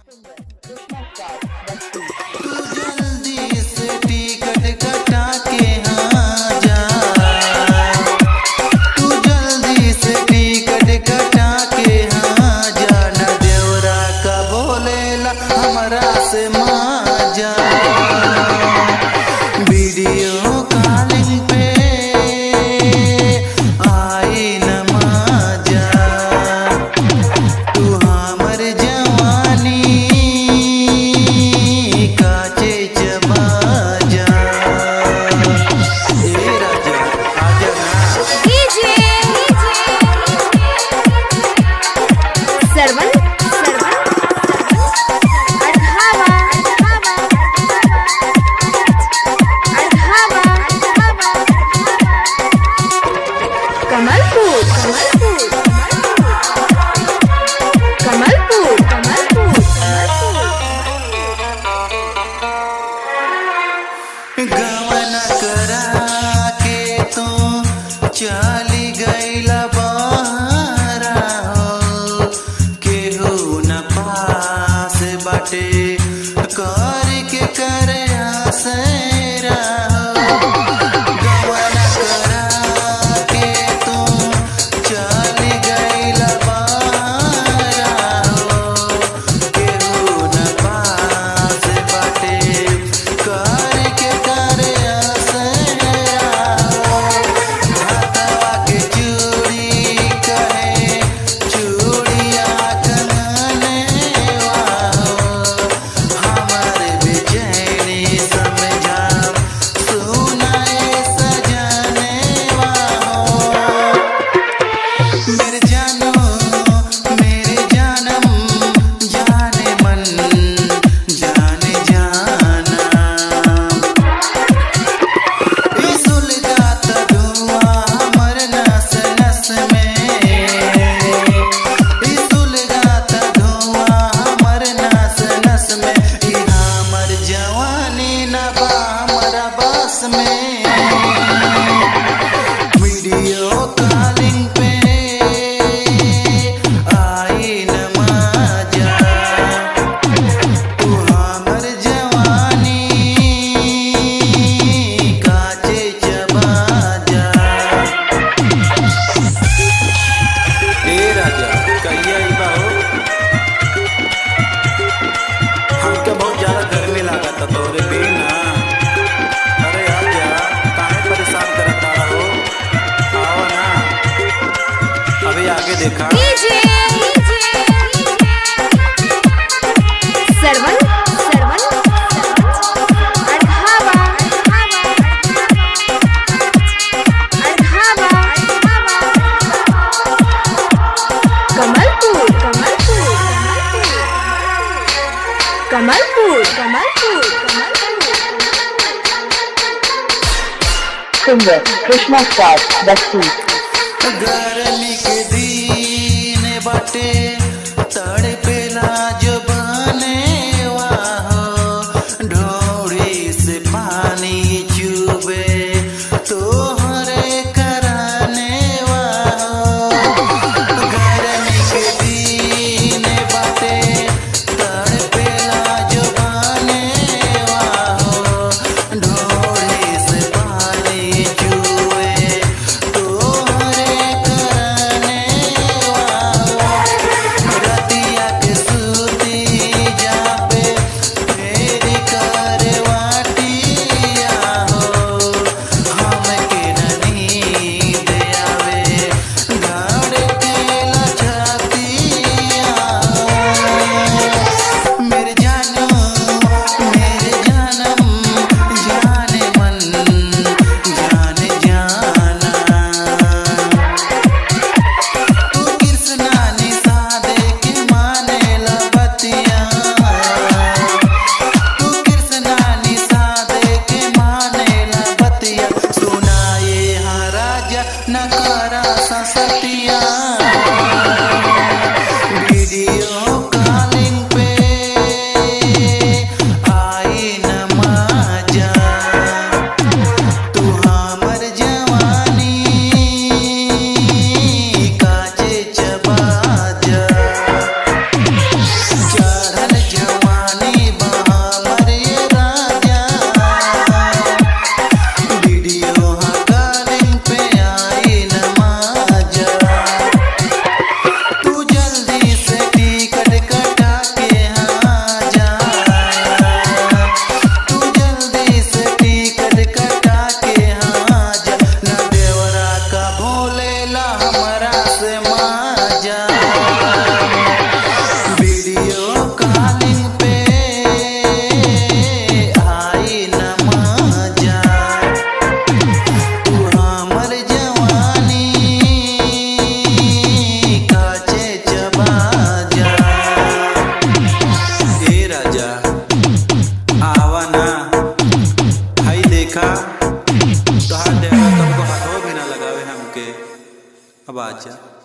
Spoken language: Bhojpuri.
तू जल्दी से टिकट कटा के हाँ जा। तू जल्दी से टिकट कटा के हाँ जा। न देवरा का बोलेला हमरा से माँ जा। वीडियो कॉलिंग पे आई न माजा। तू हमर जवानी काचे चबा जा। ए राजा आजा ना। डीजे सरवन अढ़ावा कमलपुर गवन करा के तू चली गईला बहरा हो। केहू न पास बाटे कर के करे आसरा हो। गवन करा के तू चली गईला बहरा हो। केहू न पास बाटे कर के करे आसरा हो। हाथवा के चूड़ी कहे चूड़िया कंगनवा हो। हमारे बेचैनी समझा सुनाए सजनवा हो। मेरे जानो मेरे जानम जाने मन जाने जाना। इस उलझाता धुआं हमर नस नस में। इस उलझाता धुआं हमर नस नस में। ई हमर जवानी न बा हमरा बस में। वीडियो कॉलिंग पे आई न माजा। तू हमर जवानी काचे चबा जा। ए राजा कहिया ई बा हो। हमके बहुत ज्यादा गर्मी लागता तोरे बिना। अरे आजा काहे परेशान करता रहो। आओ ना अभी आगे देखा। डीजे सरवन अढ़ावा Kamalpur Singer Krishna Star Basti. गर्मी के दिन बाटे तड़पेला जो बनेवा हो। ढोरी से पानी चुबे तोहरे करानेवा हो। गर्मी के दिन बाटे तड़पेला जो बनेवा हो। ढोरी से पानी चुबे तोहरे करानेवा हो। जा।